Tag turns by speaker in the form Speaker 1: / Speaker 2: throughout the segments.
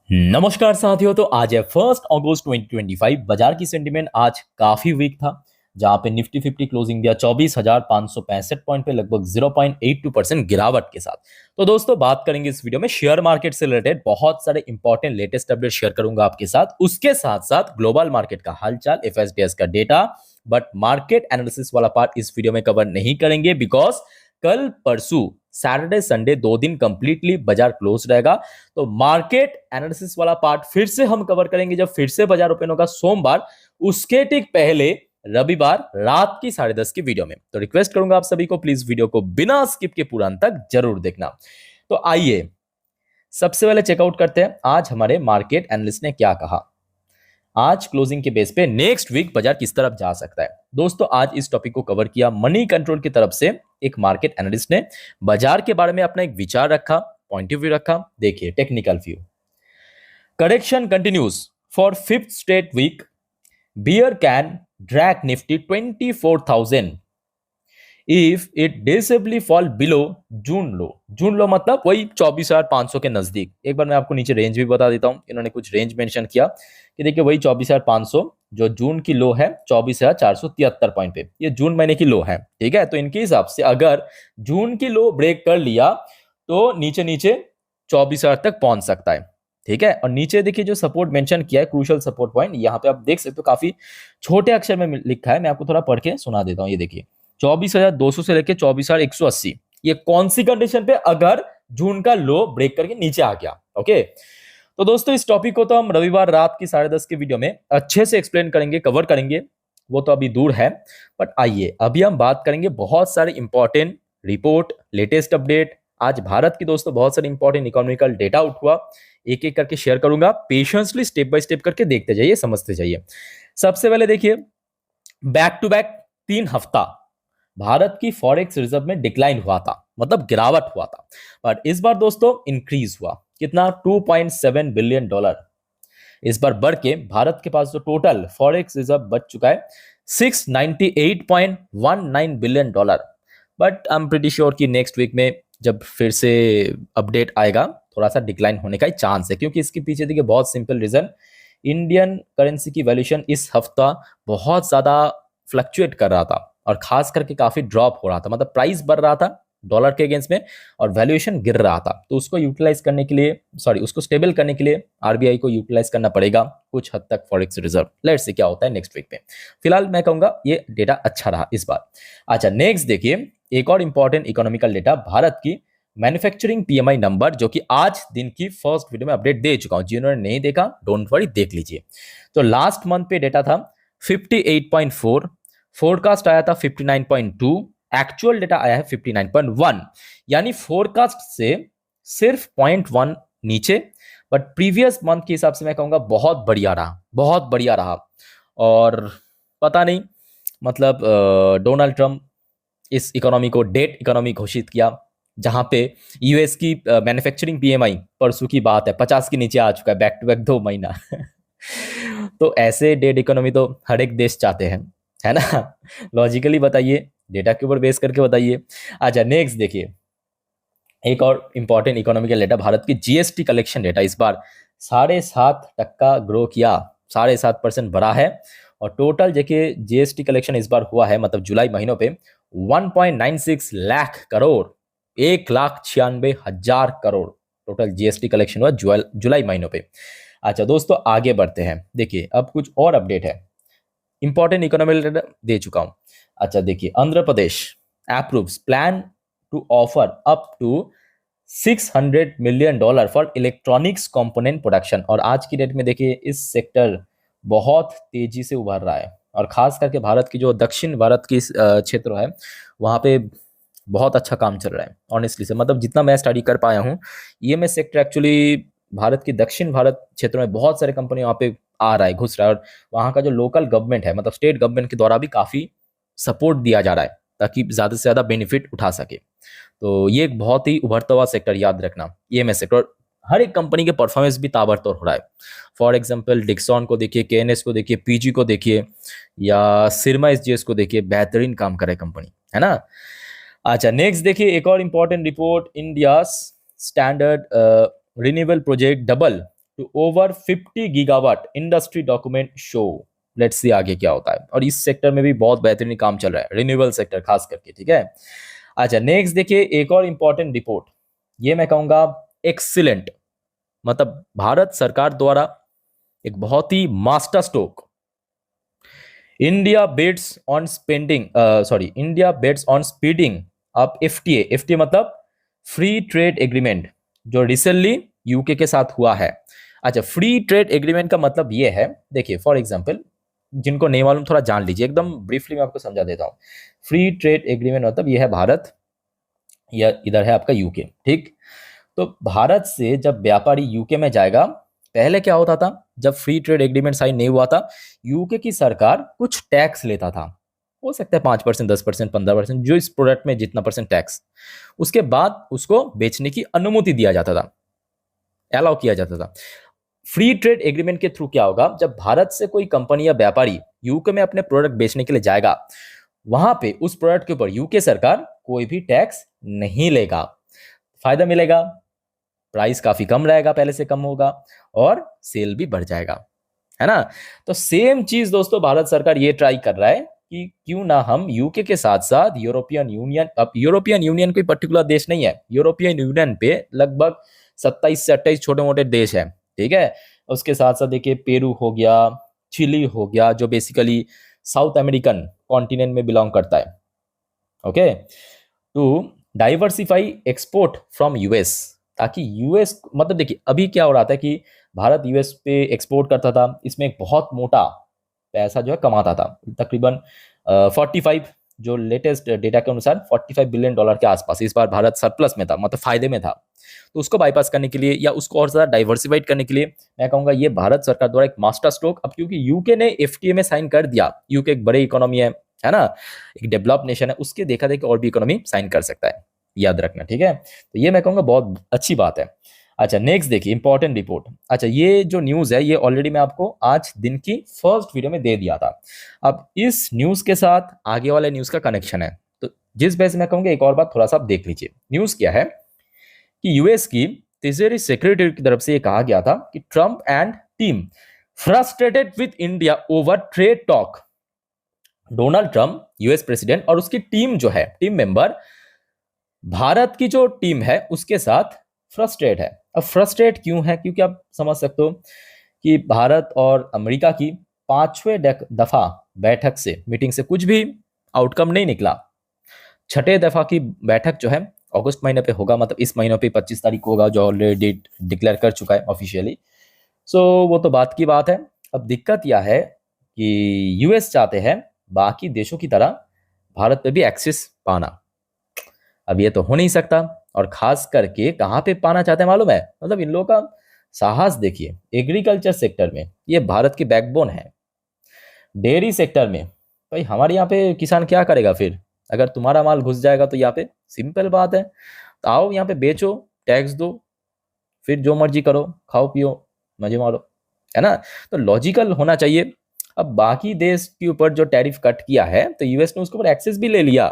Speaker 1: नमस्कार साथियों। तो आज है 1 अगस्त 2025। बाजार की सेंटीमेंट आज काफी वीक था, जहां पे निफ्टी 50 क्लोजिंग दिया 24,565 पॉइंट पे, लगभग 0.82% गिरावट के साथ। तो दोस्तों, बात करेंगे इस वीडियो में शेयर मार्केट से रिलेटेड, बहुत सारे इंपॉर्टेंट लेटेस्ट अपडेट शेयर करूंगा आपके साथ। उसके साथ साथ ग्लोबल मार्केट का हालचाल, एफएसडीएस का डेटा, बट मार्केट एनालिसिस वाला पार्ट इस वीडियो में कवर नहीं करेंगे, बिकॉज कल परसों सैटरडे संडे 2 दिन कंप्लीटली बाजार क्लोज रहेगा। तो मार्केट एनालिसिस वाला पार्ट फिर से हम कवर करेंगे जब फिर से बाजार ओपन होगा सोमवार, उसके ठीक पहले रविवार रात की 10:30 की वीडियो में। तो रिक्वेस्ट करूंगा आप सभी को, प्लीज वीडियो को बिना स्किप के पूरा अंत तक जरूर देखना। तो आइए सबसे पहले चेकआउट करते हैं आज हमारे मार्केट एनालिस्ट ने क्या कहा। आज क्लोजिंग के बेस पे नेक्स्ट वीक बाजार किस तरफ जा सकता है। दोस्तों, आज इस टॉपिक को कवर किया मनी कंट्रोल की तरफ से। एक मार्केट एनालिस्ट ने बाजार के बारे में अपना एक विचार रखा, पॉइंट ऑफ व्यू रखा। देखिए technical view, correction continues for fifth straight week, bear can drag Nifty 24,000 if it decisively fall below June low. June low मतलब वही 24,500 के नजदीक। एक बार मैं आपको नीचे रेंज भी बता देता हूं, इन्होंने कुछ रेंज मेंशन किया कि देखिए वही 24,500 जो जून की लो है 24,473 पॉइंट पे, ये जून महीने की लो है। ठीक है, तो इनके हिसाब से अगर जून की लो ब्रेक कर लिया तो नीचे नीचे 24,000 तक पहुंच सकता है। ठीक है, और नीचे देखिए जो सपोर्ट मेंशन किया है, क्रूशियल सपोर्ट पॉइंट, यहाँ पे आप देख सकते हो काफी छोटे अक्षर में लिखा है। मैं आपको थोड़ा पढ़ के सुना देता हूँ। ये देखिए 24,200 से लेकर 24,180, ये कौन सी कंडीशन पे, अगर जून का लो ब्रेक करके नीचे आ गया। ओके, तो दोस्तों इस टॉपिक को तो हम रविवार रात की 10:30 के वीडियो में अच्छे से एक्सप्लेन करेंगे, कवर करेंगे, वो तो अभी दूर है। बट आइए अभी हम बात करेंगे बहुत सारे इंपॉर्टेंट रिपोर्ट, लेटेस्ट अपडेट। आज भारत की दोस्तों बहुत सारे इंपॉर्टेंट इकोनॉमिकल डेटा आउट हुआ, एक एक करके शेयर करूंगा। पेशेंसली स्टेप बाय स्टेप करके देखते जाइए, समझते जाइए। सबसे पहले देखिए, बैक टू बैक 3 हफ्ता भारत की फॉरेक्स रिजर्व में डिक्लाइन हुआ था, मतलब गिरावट हुआ था। बट इस बार दोस्तों इंक्रीज हुआ, कितना, $2.7 बिलियन। इस बार बढ़ के भारत के पास जो टोटल फॉरेक्स रिजर्व बच चुका है $698.19 billion. But I am pretty sure कि नेक्स्ट वीक में जब फिर से अपडेट आएगा, थोड़ा सा डिक्लाइन होने का ही चांस है, क्योंकि इसके पीछे देखिए बहुत सिंपल रीजन, इंडियन करेंसी की वैल्यूएशन इस हफ्ता बहुत ज्यादा फ्लक्चुएट कर रहा था, और खास करके काफी ड्रॉप हो रहा था, मतलब प्राइस बढ़ रहा था डॉलर के अगेंस्ट में और वैल्यूएशन गिर रहा था। तो उसको यूटिलाइज करने के लिए, सॉरी उसको स्टेबल करने के लिए आरबीआई को यूटिलाइज करना पड़ेगा कुछ हद तक फॉरेक्स रिजर्व। लेट्स से क्या होता है नेक्स्ट वीक में। फिलहाल मैं कहूंगा ये डेटा अच्छा रहा इस बार। अच्छा, नेक्स्ट देखिए, एक और इंपॉर्टेंट इकोनॉमिकल डेटा, भारत की मैन्युफैक्चरिंग पीएमआई नंबर, जो कि आज दिन की फर्स्ट वीडियो में अपडेट दे चुका हूं। जिन्होंने नहीं देखा डोंट वरी, देख लीजिए। तो लास्ट मंथ पे डेटा था 58.4, फोरकास्ट आया था 59.2, एक्चुअल डेटा आया है 59.1, यानी फोरकास्ट से सिर्फ 0.1 नीचे। बट प्रीवियस मंथ के हिसाब से मैं कहूंगा बहुत बढ़िया रहा, बहुत बढ़िया रहा। और पता नहीं, मतलब डोनाल्ड ट्रंप इस इकोनॉमी को डेट इकोनॉमी घोषित किया, जहां पे यूएस की मैन्युफैक्चरिंग पीएमआई परसों की बात है 50 के नीचे आ चुका है, बैक टू बैक 2 महीना। तो ऐसे डेट इकोनॉमी तो हर एक देश चाहते हैं, है ना। लॉजिकली बताइए, डेटा के ऊपर बेस करके बताइए। अच्छा, नेक्स्ट देखिए, एक और इंपॉर्टेंट इकोनॉमिकल डेटा, भारत की जीएसटी कलेक्शन डेटा इस बार 7.5% ग्रो किया, 7.5% बढ़ा है। और टोटल देखिए जीएसटी कलेक्शन इस बार हुआ है, मतलब जुलाई महीनों पे 1.96 lakh crore, 1,96,000 crore total GST collection हुआ जुलाई महीनों पे। अच्छा दोस्तों, आगे बढ़ते हैं। देखिए अब कुछ और अपडेट है, इंपॉर्टेंट इकोनॉमिक डेटा दे चुका हूं। अच्छा देखिए, Andhra Pradesh approves plan to offer up to $600 million for electronics component production. और आज की डेट में देखिए इस सेक्टर बहुत तेजी से उभर रहा है, और खास करके भारत की जो दक्षिण भारत की क्षेत्र है, वहाँ पे बहुत अच्छा काम चल रहा है ऑनेस्टली से। मतलब जितना मैं स्टडी कर पाया हूँ, ईएमएस सेक्टर एक्चुअली भारत की दक्षिण भारत क्षेत्र में बहुत सारे कंपनी वहाँ पे आ रहा है, घुस रहा है। और वहाँ का जो लोकल गवर्नमेंट है, मतलब स्टेट गवर्नमेंट के द्वारा भी काफ़ी सपोर्ट दिया जा रहा है, ताकि ज़्यादा से ज़्यादा बेनिफिट उठा सके। तो ये एक बहुत ही उभरता हुआ सेक्टर, याद रखना ईएमएस सेक्टर। हर एक कंपनी के परफॉर्मेंस भी ताबड़तोड़ हो रहा है। फॉर एग्जांपल डिक्सॉन को देखिए, केएनएस को देखिए, पीजी को देखिए, या सिरमा एसजीएस को देखिए, बेहतरीन काम करे कंपनी, है ना। अच्छा नेक्स्ट देखिए, एक और important report, India standard renewable project double two over 50 gigawatt, industry document show. Let's see आगे क्या होता है। और इस सेक्टर में भी बहुत बेहतरीन काम चल रहा है, रिन्यूएबल सेक्टर खास करके, ठीक है। अच्छा नेक्स्ट देखिए, एक और इंपॉर्टेंट रिपोर्ट, ये मैं कहूंगा एक्सीलेंट, मतलब भारत सरकार द्वारा एक बहुत ही master stroke. India bets on India bets on speeding up FTA. FTA मतलब फ्री ट्रेड एग्रीमेंट, जो रिसेंटली यूके के साथ हुआ है। अच्छा, फ्री ट्रेड एग्रीमेंट का मतलब ये है, देखिए फॉर एग्जांपल, जिनको नहीं मालूम थोड़ा जान लीजिए, एकदम ब्रीफली मैं आपको समझा देता हूँ। फ्री ट्रेड एग्रीमेंट मतलब ये है भारत, या इधर है आपका यूके, ठीक। तो भारत से जब व्यापारी यूके में जाएगा, पहले क्या होता था, जब फ्री ट्रेड एग्रीमेंट साइन नहीं हुआ था, यूके की सरकार कुछ टैक्स लेता था, हो सकता है 5%, 10%, 15%, जो इस प्रोडक्ट में जितना परसेंट टैक्स, उसके बाद उसको बेचने की अनुमति दिया जाता था, अलाउ किया जाता था। फ्री ट्रेड एग्रीमेंट के थ्रू क्या होगा, जब भारत से कोई कंपनी या व्यापारी यूके में अपने प्रोडक्ट बेचने के लिए जाएगा, वहां पे उस प्रोडक्ट के ऊपर यूके सरकार कोई भी टैक्स नहीं लेगा, फायदा मिलेगा, प्राइस काफी कम रहेगा, पहले से कम होगा, और सेल भी बढ़ जाएगा, है ना। तो सेम चीज दोस्तों भारत सरकार ये ट्राई कर रहा है कि क्यों ना हम यूके के साथ साथ यूरोपियन यूनियन, अब यूरोपियन यूनियन कोई पर्टिकुलर देश नहीं है, यूरोपियन यूनियन पे लगभग 27 से 28 छोटे मोटे देश है, ठीक है। उसके साथ साथ देखिए पेरू हो गया, चिली हो गया, जो बेसिकली साउथ अमेरिकन कॉन्टिनेंट में बिलोंग करता है, okay. To diversify export from US, ताकि यूएस, मतलब देखिए अभी क्या हो रहा था कि भारत यूएस पे एक्सपोर्ट करता था, इसमें एक बहुत मोटा पैसा जो है कमाता था, तकरीबन 45, जो लेटेस्ट डेटा के अनुसार 45 बिलियन डॉलर के आसपास इस बार भारत सरप्लस में था, मतलब फायदे में था। तो उसको बाईपास करने के लिए या उसको और ज्यादा डाइवर्सिफाइड करने के लिए मैं कहूंगा ये भारत सरकार द्वारा एक मास्टर स्ट्रोक, अब क्योंकि यूके ने एफटीए में साइन कर दिया, यूके एक बड़ी इकोनॉमी है ना, एक डेवलप नेशन है, उसके देखा देखा और भी इकोनॉमी साइन कर सकता है, याद रखना, ठीक है। तो ये मैं कहूंगा बहुत अच्छी बात है। अच्छा नेक्स्ट देखिए, इंपॉर्टेंट रिपोर्ट। अच्छा, ये जो न्यूज है ये ऑलरेडी मैं आपको आज दिन की फर्स्ट वीडियो में दे दिया था। अब इस न्यूज के साथ आगे वाले न्यूज का कनेक्शन है, तो जिस वजह से मैं कहूंगा एक और बात थोड़ा सा आप देख लीजिए। न्यूज क्या है कि यूएस की ट्रेजरी सेक्रेटरी की तरफ से ये कहा गया था कि Trump and team frustrated with India over trade talk. Donald Trump US president और उसकी टीम जो है, टीम मेंबर, भारत की जो टीम है उसके साथ फ्रस्ट्रेट है। अब फ्रस्ट्रेट क्यों है, क्योंकि आप समझ सकते हो कि भारत और अमेरिका की 5वें दफा बैठक से, मीटिंग से कुछ भी आउटकम नहीं निकला। 6ठे दफा की बैठक जो है अगस्त महीने पे होगा, मतलब इस महीने पे 25 तारीख को होगा, जो ऑलरेडी डिक्लेयर कर चुका है ऑफिशियली। सो वो तो बात की बात है। अब दिक्कत यह है कि यूएस चाहते हैं बाकी देशों की तरह भारत पे भी एक्सेस पाना। अब ये तो हो नहीं सकता, और खास करके कहाँ पे पाना चाहते हैं मालूम है, मतलब इन लोगों का साहस देखिए, एग्रीकल्चर सेक्टर में ये भारत की बैकबोन है। डेयरी सेक्टर में भाई हमारे यहाँ पे किसान क्या करेगा फिर, अगर तुम्हारा माल घुस जाएगा तो यहाँ पे सिंपल बात है, तो आओ यहाँ पे बेचो, टैक्स दो, फिर जो मर्जी करो, खाओ पियो, मजे मारो, है ना। तो लॉजिकल होना चाहिए। अब बाकी देश के ऊपर जो टैरिफ कट किया है, तो यूएस ने उसके ऊपर एक्सेस भी ले लिया,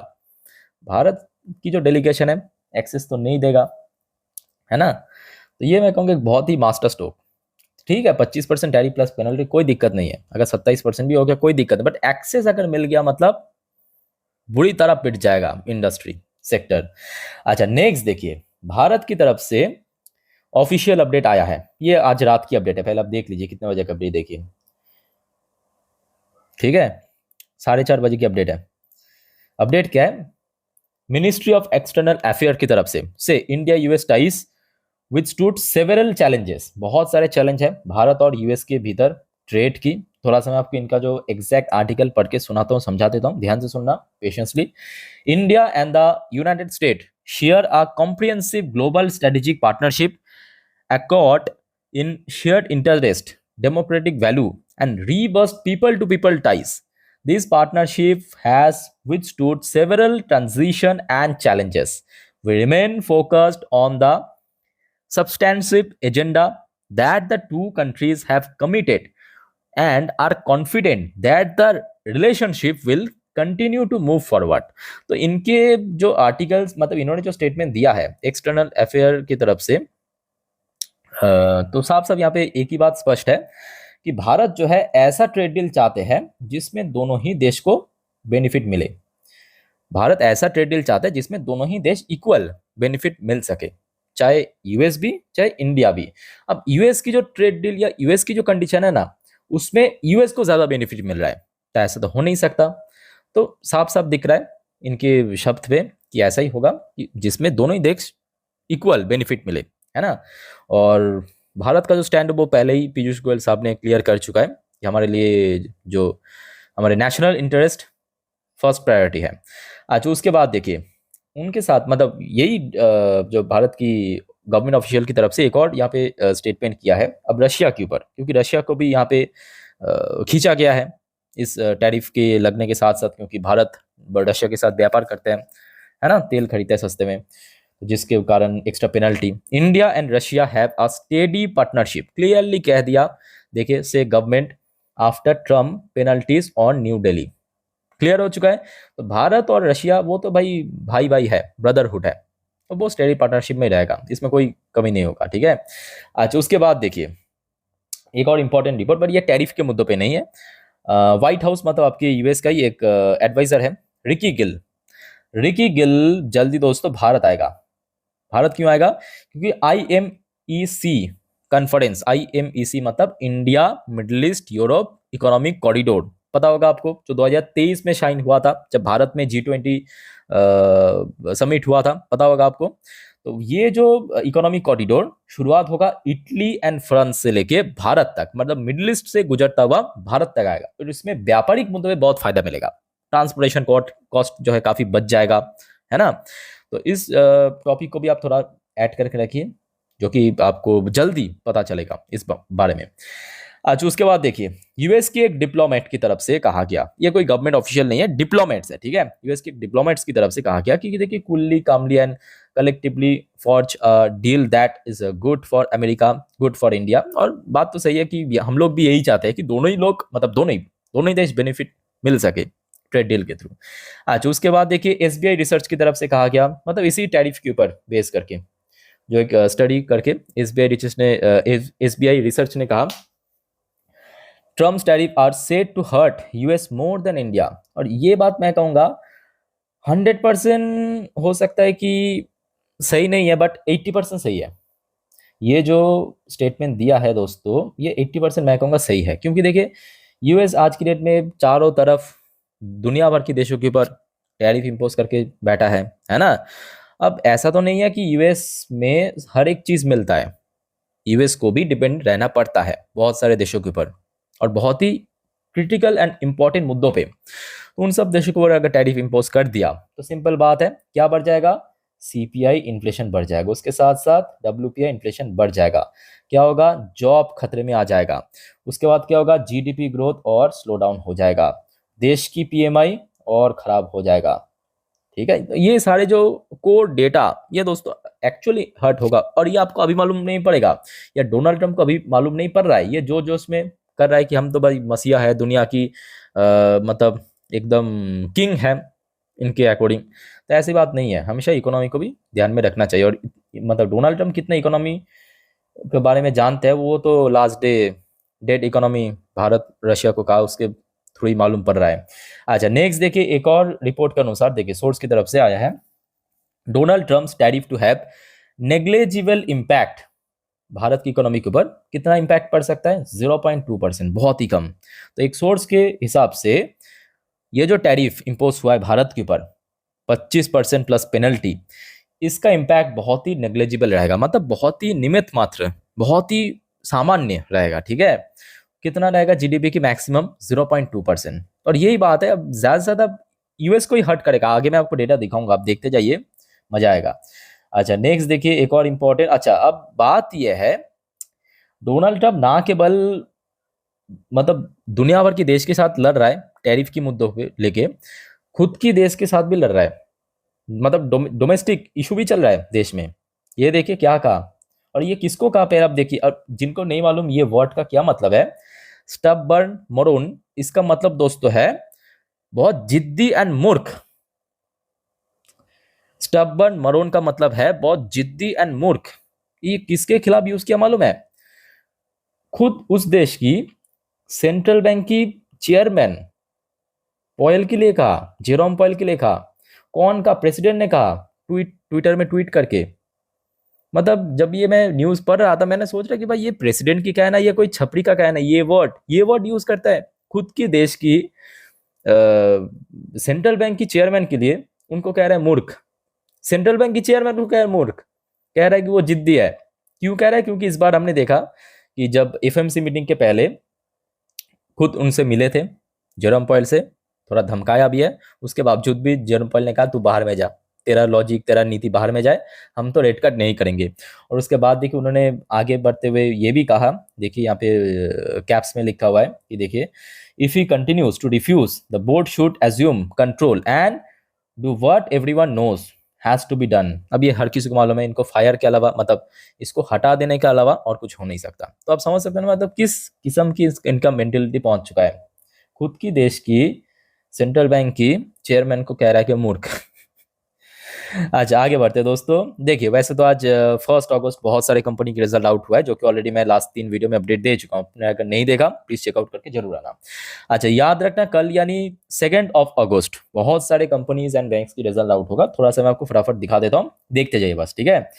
Speaker 1: भारत की जो डेलीगेशन है एक्सेस तो नहीं देगा, है ना। तो ये मैं कहूँगा एक बहुत ही मास्टर स्ट्रोक। ठीक है, 25% टैरिफ प्लस पेनल्टी कोई दिक्कत नहीं है, अगर 27% भी हो गया कोई दिक्कत नहीं, बट एक्सेस अगर मिल गया मतलब बुरी तरह पिट जाएगा इंडस्ट्री सेक्टर। अच्छा नेक्स्ट देखिए, भारत की तरफ से ऑफिशियल अपडेट आया है, ये आज रात की अपडेट है, पहले आप देख लीजिए कितने बजे का अपडेट, देखिए ठीक है, 4:30 बजे की अपडेट है। अपडेट क्या है, मिनिस्ट्री ऑफ एक्सटर्नल अफेयर की तरफ से India US ties withstood several challenges, बहुत सारे चैलेंज है भारत और यूएस के भीतर ट्रेड की। थोड़ा सा मैं आपको इनका जो एग्जैक्ट आर्टिकल पढ़ के सुनाता हूँ, समझा देता हूँ, ध्यान से सुनना patiently. India and the United state share a comprehensive global strategic partnership accord in shared interest, democratic value, and robust people-to-people ties. This partnership has withstood several transition and challenges. We remain focused on the substantive agenda that the two countries have committed and are confident that the relationship will continue to move forward. तो इनके जो articles, मतलब इन्होंने जो statement दिया है external affair की तरफ से, तो साफ साफ यहाँ पे एक ही बात स्पष्ट है कि भारत जो है ऐसा ट्रेड डील चाहते हैं जिसमें दोनों ही देश को बेनिफिट मिले। भारत ऐसा ट्रेड डील चाहता है जिसमें दोनों ही देश इक्वल बेनिफिट मिल सके, चाहे यूएस भी चाहे इंडिया भी। अब यूएस की जो ट्रेड डील या यूएस की जो कंडीशन है ना, उसमें यूएस को ज्यादा बेनिफिट मिल रहा है, तो ऐसा तो हो नहीं सकता। तो साफ साफ दिख रहा है इनके शब्द पे कि ऐसा ही होगा कि जिसमें दोनों ही देश इक्वल बेनिफिट मिले, है ना। और भारत का जो स्टैंड है वो पहले ही पीयूष गोयल साहब ने क्लियर कर चुका है कि हमारे लिए जो हमारे नेशनल इंटरेस्ट फर्स्ट प्रायोरिटी है। अच्छा, उसके बाद देखिए उनके साथ मतलब यही जो भारत की गवर्नमेंट ऑफिशियल की तरफ से एक और यहाँ पे स्टेटमेंट किया है अब रशिया के ऊपर, क्योंकि रशिया को भी यहाँ पे खींचा गया है इस टैरिफ के लगने के साथ साथ, क्योंकि भारत रशिया के साथ व्यापार करते हैं, है ना, तेल खरीदते हैं सस्ते में, जिसके कारण extra penalty. India and Russia have a steady partnership, clearly कह दिया, देखिए से government after Trump penalties on new Delhi, clear हो चुका है। तो भारत और रशिया वो तो भाई भाई भाई है, ब्रदरहुड है, तो वो स्टेडी पार्टनरशिप में रहेगा, इसमें कोई कमी नहीं होगा, ठीक है। अच्छा, उसके बाद देखिए एक और इंपॉर्टेंट रिपोर्ट, पर ये टैरिफ के मुद्दों पे नहीं है। व्हाइट हाउस मतलब आपके यूएस का ही एक एडवाइजर है रिकी गिल। रिकी गिल जल्दी दोस्तों भारत आएगा। भारत क्यों आएगा? क्योंकि IMEC कॉन्फ्रेंस, IMEC मतलब India middle east Europe economic corridor, पता होगा आपको, जो 2023 में शाइन हुआ था जब भारत में G20 समिट हुआ था, पता होगा आपको। तो ये जो इकोनॉमिक कॉरिडोर शुरुआत होगा इटली एंड फ्रांस से लेके भारत तक, मतलब मिडिल ईस्ट से गुजरता हुआ भारत तक आएगा। तो इसमें व्यापारिक मुद्दों में बहुत फायदा मिलेगा, ट्रांसपोर्टेशन कॉस्ट जो है काफी बच जाएगा, है ना। तो इस टॉपिक को भी आप थोड़ा ऐड करके रखिए, जो कि आपको जल्दी पता चलेगा इस बारे में। अच्छा, उसके बाद देखिए यूएस के एक डिप्लोमेट की तरफ से कहा गया, ये कोई गवर्नमेंट ऑफिशियल नहीं है, डिप्लोमेट्स है, ठीक है, यूएस के डिप्लोमेट्स की तरफ से कहा गया कि देखिए coolly calmly and collectively forge a deal that is good for America, good for India. और बात तो सही है कि हम लोग भी यही चाहते हैं कि दोनों ही लोग मतलब दोनों ही देश बेनिफिट मिल सके ट्रेड डील के थ्रू। अच्छा, उसके बाद देखिए एसबीआई रिसर्च की तरफ से कहा गया, मतलब इसी टैरिफ के ऊपर बेस करके जो एक स्टडी करके एसबीआई रिसर्च ने कहा Trump tariff are said to hurt US more than India. और ये बात मैं कहूंगा 100% हो सकता है कि सही नहीं है, बट 80% सही है। ये जो स्टेटमेंट दिया है दोस्तों, ये 80% मैं कहूँगा सही है, क्योंकि देखिए यूएस आज की डेट में चारों तरफ दुनिया भर के देशों के ऊपर टैरिफ इम्पोज करके बैठा है ना। अब ऐसा तो नहीं है कि यूएस में हर एक चीज मिलता है, यूएस को भी डिपेंड रहना पड़ता है बहुत सारे देशों के ऊपर, और बहुत ही क्रिटिकल एंड इंपॉर्टेंट मुद्दों पे। तो उन सब देशों के ऊपर अगर टैरिफ इम्पोज कर दिया तो सिंपल बात है, क्या बढ़ जाएगा? सीपीआई इन्फ्लेशन बढ़ जाएगा, उसके साथ साथ डब्ल्यूपीआई इन्फ्लेशन बढ़ जाएगा। क्या होगा? जॉब खतरे में आ जाएगा। उसके बाद क्या होगा? जीडीपी ग्रोथ और स्लो डाउन हो जाएगा, देश की पीएमआई और खराब हो जाएगा, ठीक है। तो ये सारे जो कोर डेटा ये दोस्तों एक्चुअली हर्ट होगा, और ये आपको अभी मालूम नहीं पड़ेगा, या डोनाल्ड ट्रंप को अभी मालूम नहीं पड़ रहा है, ये जो जो उसमें कर रहा है कि हम तो भाई मसीहा है दुनिया की, मतलब एकदम किंग है इनके अकॉर्डिंग। तो ऐसी बात नहीं है, हमेशा इकोनॉमी को भी ध्यान में रखना चाहिए। और मतलब डोनाल्ड ट्रंप कितना इकोनॉमी के बारे में जानते हैं, वो तो last dead economy Bharat Russia को कहा उसके थ्रू ही मालूम पड़ रहा है। अच्छा, नेक्स्ट देखिए एक और रिपोर्ट के अनुसार, देखिए सोर्स की तरफ से आया है, Donald Trump tariff to have negligible impact, Bharat की इकोनॉमी के ऊपर कितना इंपैक्ट पड़ सकता है? 0.2%, बहुत ही कम। तो एक सोर्स के हिसाब से ये जो टैरिफ इंपोज हुआ है भारत के ऊपर 25% प्लस पेनल्टी, इसका इंपैक्ट बहुत ही नेग्लेजिबल रहेगा, मतलब बहुत ही निमित मात्र, बहुत ही सामान्य रहेगा, ठीक है। कितना रहेगा? जीडीपी की मैक्सिमम 0.2%। और यही बात है, अब ज्यादा से ज्यादा यूएस को ही हर्ट करेगा। आगे मैं आपको डेटा दिखाऊंगा, आप देखते जाइए, मजा आएगा। अच्छा, नेक्स्ट देखिए एक और इंपॉर्टेंट, अच्छा अब बात यह है डोनाल्ड ट्रंप ना केवल मतलब दुनिया भर के देश के साथ लड़ रहा है टैरिफ की मुद्दों पे लेके, खुद की देश के साथ भी लड़ रहा है, मतलब डोमेस्टिक इशू भी चल रहा है देश में। ये देखिए क्या कहा, और ये किसको कहा पैर, आप देखिए। और जिनको नहीं मालूम ये वर्ड का क्या मतलब है, स्टबबर्न मरून, इसका मतलब दोस्तों है बहुत जिद्दी एंड मूर्ख। स्टबबर्न मरून का मतलब है बहुत जिद्दी एंड मूर्ख। ये किसके खिलाफ यूज किया मालूम है? खुद उस देश की सेंट्रल बैंक की चेयरमैन पॉयल के लिए कहा, जेरोम पॉयल के लिए कहा। कौन का? प्रेसिडेंट ने कहा, ट्विटर में ट्वीट करके। मतलब जब ये मैं न्यूज पढ़ रहा था, मैंने सोच रहा कि भाई ये प्रेसिडेंट की कहना है, ये कोई छपरी का कहना है? ये वर्ड यूज करता है खुद की देश की सेंट्रल बैंक की चेयरमैन के लिए। उनको कह रहा है मूर्ख। सेंट्रल बैंक की चेयरमैन को कह रहा है मूर्ख, कह रहा है कि वो जिद्दी है। क्यों कह रहा है? क्योंकि इस बार हमने देखा कि जब एफएमसी मीटिंग के पहले खुद उनसे मिले थे जेरोम पॉयल से, थोड़ा धमकाया भी है, उसके बावजूद भी जेरोम पॉयल ने कहा तू बाहर में जा, तेरा लॉजिक तेरा नीति बाहर में जाए, हम तो रेट कट नहीं करेंगे। और उसके बाद देखिए उन्होंने आगे बढ़ते हुए ये भी कहा, देखिए यहाँ पे कैप्स में लिखा हुआ है कि देखिए, if he continues to refuse the board should assume control and do what everyone knows has to be done. अब ये हर किसी को मालूम है, इनको फायर के अलावा, मतलब इसको हटा देने के अलावा और कुछ हो नहीं सकता। तो आप समझ सकते हैं मतलब किस किस्म की इनका मेंटेलिटी पहुंच चुका है। खुद की देश की सेंट्रल बैंक की चेयरमैन को कह रहा है कि मूर्ख। अच्छा आगे बढ़ते हैं दोस्तों। देखिए वैसे तो आज 1 अगस्त बहुत सारे कंपनी के रिजल्ट आउट हुआ है, जो कि ऑलरेडी मैं लास्ट 3 वीडियो में अपडेट दे चुका हूँ। आपने अगर नहीं देखा प्लीज चेकआउट करके जरूर आना। अच्छा याद रखना, कल यानी 2 अगस्त बहुत सारे कंपनीज एंड बैंक्स की रिजल्ट आउट होगा। थोड़ा सा मैं आपको फटाफट दिखा देता हूँ, देखते जाइए बस, ठीक है।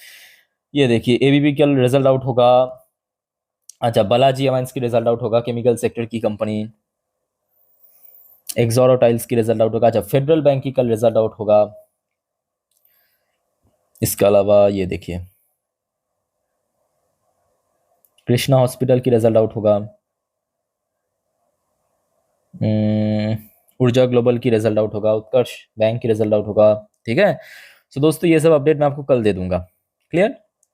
Speaker 1: ये देखिए एबीबी कल रिजल्ट आउट होगा। अच्छा बालाजी अमाइंस की रिजल्ट आउट होगा, केमिकल सेक्टर की कंपनी। एक्सोरो टाइल्स की रिजल्ट आउट होगा। अच्छा फेडरल बैंक की कल रिजल्ट आउट होगा। इसके अलावा ये देखिए कृष्णा हॉस्पिटल की रिजल्ट आउट होगा। ऊर्जा ग्लोबल की रिजल्ट आउट होगा। उत्कर्ष बैंक की रिजल्ट आउट होगा, ठीक है। सो दोस्तों ये सब अपडेट मैं आपको कल दे दूंगा, क्लियर।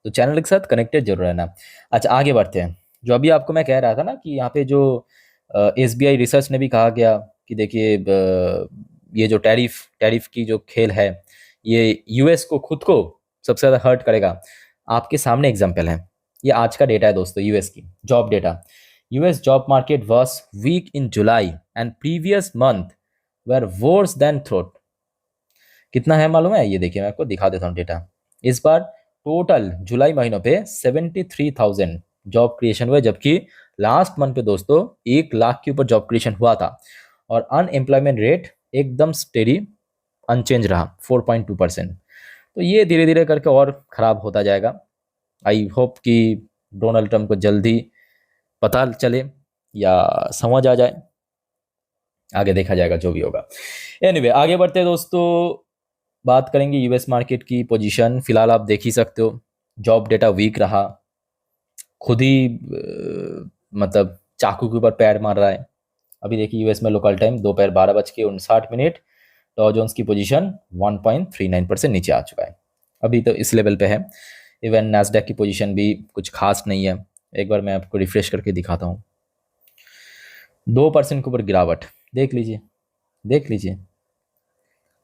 Speaker 1: तो चैनल के साथ कनेक्टेड जरूर रहना। अच्छा आगे बढ़ते हैं। जो अभी आपको मैं कह रहा था ना कि यहाँ पे जो एसबीआई रिसर्च ने भी कहा गया कि देखिए ये जो टैरिफ की जो खेल है, ये यूएस को खुद को सबसे ज़्यादा हर्ट करेगा। आपके सामने एग्जाम्पल है, ये आज का डेटा है दोस्तों, यूएस की job data. US job market was weak in July and previous month were worse than थ्रोट। कितना है मालूम है? ये देखिए मैं आपको दिखा देता हूँ डेटा। इस बार टोटल जुलाई महीनों पे 73,000 जॉब क्रिएशन हुए, जबकि लास्ट मंथ पे दोस्तों 1 लाख के ऊपर जॉब क्रिएशन हुआ था। और अनएम्प्लॉयमेंट रेट एकदम स्टेडी अनचेंज रहा 4.2%। तो ये धीरे धीरे करके और ख़राब होता जाएगा। आई होप कि डोनाल्ड ट्रंप को जल्दी पता चले या समझ आ जाए, आगे देखा जाएगा जो भी होगा। एनीवे आगे बढ़ते हैं दोस्तों, बात करेंगे यूएस मार्केट की पोजीशन। फिलहाल आप देख ही सकते हो जॉब डेटा वीक रहा, खुद ही मतलब चाकू के ऊपर पैर मार रहा है। अभी देखिए यूएस में लोकल टाइम दोपहर 12:59 डॉ जोन्स की पोजीशन 1.39% नीचे आ चुका है, अभी तो इस लेवल पे है। इवन नैस्डैक की पोजीशन भी कुछ खास नहीं है। एक बार मैं आपको रिफ्रेश करके दिखाता हूँ, 2% के ऊपर गिरावट, देख लीजिए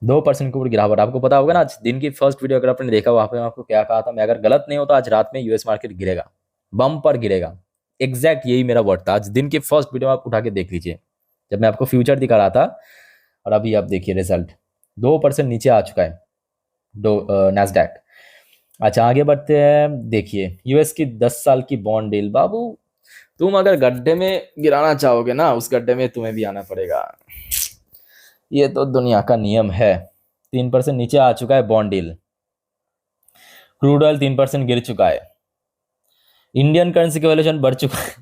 Speaker 1: 2% के ऊपर गिरावट। आपको पता होगा ना, आज दिन की फर्स्ट वीडियो अगर आपने देखा, वहाँ पे मैं आपको क्या कहा था, मैं अगर गलत नहीं होता आज रात में यूएस मार्केट गिरेगा, बम पर गिरेगा। एग्जैक्ट यही मेरा वर्ड था। आज दिन की फर्स्ट वीडियो आप उठा के देख लीजिए, जब मैं आपको फ्यूचर दिखा रहा था। और अभी आप देखिए रिजल्ट 2% नीचे आ चुका है नैस्डैक। अच्छा आगे बढ़ते हैं। देखिए यूएस की 10 साल की बॉन्ड डील। बाबू तुम अगर गड्ढे में गिराना चाहोगे ना, उस गड्ढे में तुम्हें भी आना पड़ेगा, ये तो दुनिया का नियम है। 3% नीचे आ चुका है बॉन्ड डील। क्रूड ऑयल 3% गिर चुका है। इंडियन करेंसी का वैल्यूएशन बढ़ चुका है।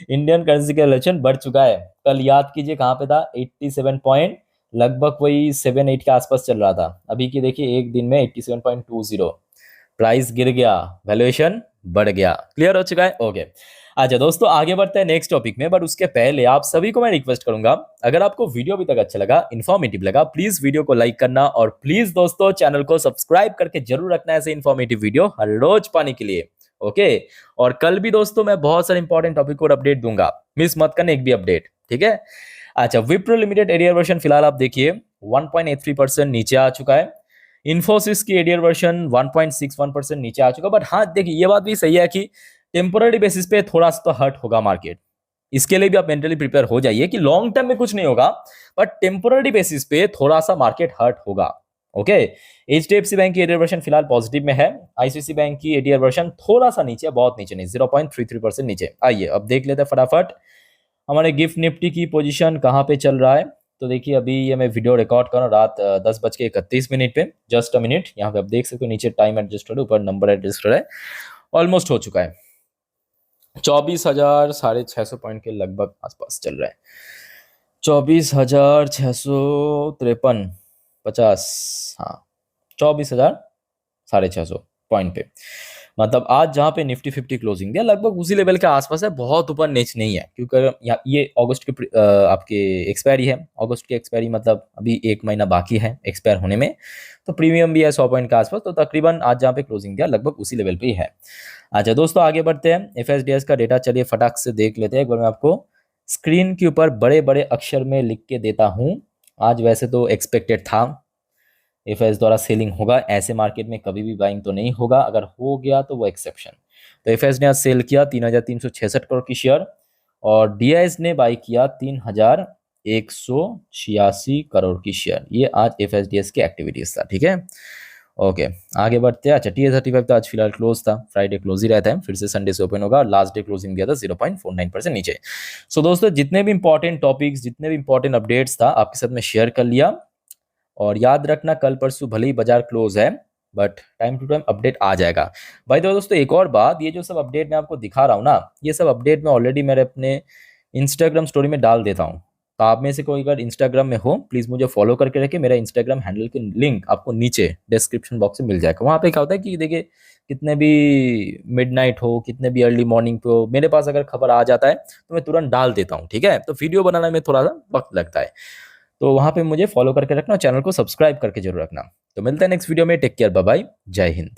Speaker 1: इंडियन करेंसी का वैल्यूएशन बढ़ चुका है। कल याद कीजिए कहाँ पे था, 87 पॉइंट, लगभग वही 7-8 के आसपास चल रहा था। अभी की देखिए एक दिन में 87.20, प्राइस गिर गया, वैल्यूएशन बढ़ गया। क्लियर हो चुका है? ओके अच्छा दोस्तों आगे बढ़ते हैं नेक्स्ट टॉपिक में। बट उसके पहले आप सभी को मैं रिक्वेस्ट करूंगा, अगर आपको वीडियो अभी तक अच्छा लगा, इन्फॉर्मेटिव लगा, प्लीज वीडियो को लाइक करना और प्लीज दोस्तों चैनल को सब्सक्राइब करके जरूर रखना ऐसे इन्फॉर्मेटिव वीडियो हर रोज पाने के लिए। ओके और कल भी दोस्तों मैं बहुत सारे इंपॉर्टेंट टॉपिक पर अपडेट दूंगा, मिस मत करना एक भी अपडेट, ठीक है। अच्छा विप्रो लिमिटेड एडीआर वर्जन फिलहाल आप देखिए 1.83% नीचे आ चुका है। इन्फोसिस की एडीआर वर्जन 1.61% नीचे आ चुका। बट हाँ देखिए ये बात भी सही है कि टेम्पोररी बेसिस पे थोड़ा सा तो हर्ट होगा मार्केट, इसके लिए भी आप मेंटली प्रिपेयर हो जाइए कि लॉन्ग टर्म में कुछ नहीं होगा, बट टेम्पोररी बेसिस पे थोड़ा सा मार्केट हर्ट होगा। ओके। एचडीएफसी बैंक की एडीआर वर्शन फिलहाल पॉजिटिव में है। आईसीआईसी बैंक की एडीआर वर्शन थोड़ा सा नीचे, बहुत नीचे नहीं, 0.33% नीचे। आइए अब देख लेते हैं फटाफट हमारे गिफ्ट निफ्टी की पोजीशन कहाँ पे चल रहा है। तो देखिए अभी ये मैं वीडियो रिकॉर्ड कर रहा हूँ रात 10:31 पे। जस्ट अ मिनट, यहाँ पे आप देख सकते हो नीचे टाइम एडजस्टेड है, ऊपर नंबर एडजस्टेड है। ऑलमोस्ट हो चुका है, 24,650 पॉइंट के लगभग आसपास चल रहा है। 24,653 50, हाँ 24,650 पॉइंट पे। मतलब आज जहाँ पे निफ्टी 50 क्लोजिंग दिया लगभग उसी लेवल के आसपास है, बहुत ऊपर नीचे नहीं है, क्योंकि यहाँ ये अगस्त की आपके एक्सपायरी है। अगस्त की एक्सपायरी मतलब अभी 1 महीना बाकी है एक्सपायर होने में, तो प्रीमियम भी है 100 पॉइंट के आसपास। तो तकरीबन आज जहाँ पे क्लोजिंग दिया लगभग उसी लेवल पे ही है। अच्छा दोस्तों आगे बढ़ते हैं, एफएसडीएस का डेटा चलिए फटाक से देख लेते हैं। एक बार मैं आपको स्क्रीन के ऊपर बड़े बड़े अक्षर में लिख के देता हूँ। आज वैसे तो एक्सपेक्टेड था एफएस द्वारा सेलिंग होगा, ऐसे मार्केट में कभी भी बाइंग तो नहीं होगा, अगर हो गया तो वो एक्सेप्शन। तो एफएस ने आज सेल किया 3,366 करोड़ की शेयर, और डीआईएस ने बाई किया 3,186 करोड़ की शेयर। ये आज एफएसडीएस की एक्टिविटीज था, ठीक है। ओके आगे बढ़ते हैं। अच्छा TA35 तो आज फिलहाल क्लोज था, फ्राइडे क्लोज ही रहता है, फिर से संडे से ओपन होगा, और लास्ट डे क्लोजिंग दिया था 0.49% नीचे। सो दोस्तों जितने भी इंपॉर्टेंट टॉपिक्स, जितने भी इंपॉर्टेंट अपडेट्स था आपके साथ में शेयर कर लिया। और याद रखना कल परसों भले ही बाजार क्लोज है, but time to time update आ जाएगा। भाई तो दोस्तों एक और बात, ये जो सब अपडेट मैं आपको दिखा रहा हूँ ना, ये सब अपडेट मैं ऑलरेडी मेरे अपने इंस्टाग्राम स्टोरी में डाल देता हूँ। तो आप में से कोई अगर इंस्टाग्राम में हो प्लीज़ मुझे फॉलो करके रखें। मेरा इंस्टाग्राम हैंडल के लिंक आपको नीचे डिस्क्रिप्शन बॉक्स में मिल जाएगा। वहाँ पे क्या होता है कि देखिए कितने भी मिडनाइट हो, कितने भी अर्ली मॉर्निंग पे हो, मेरे पास अगर खबर आ जाता है तो मैं तुरंत डाल देता हूँ, ठीक है। तो वीडियो बनाने में थोड़ा सा वक्त लगता है, तो वहाँ पे मुझे फॉलो करके रखना, चैनल को सब्सक्राइब करके जरूर रखना। तो मिलते हैं नेक्स्ट वीडियो में, टेक केयर, बाय बाय, जय हिंद।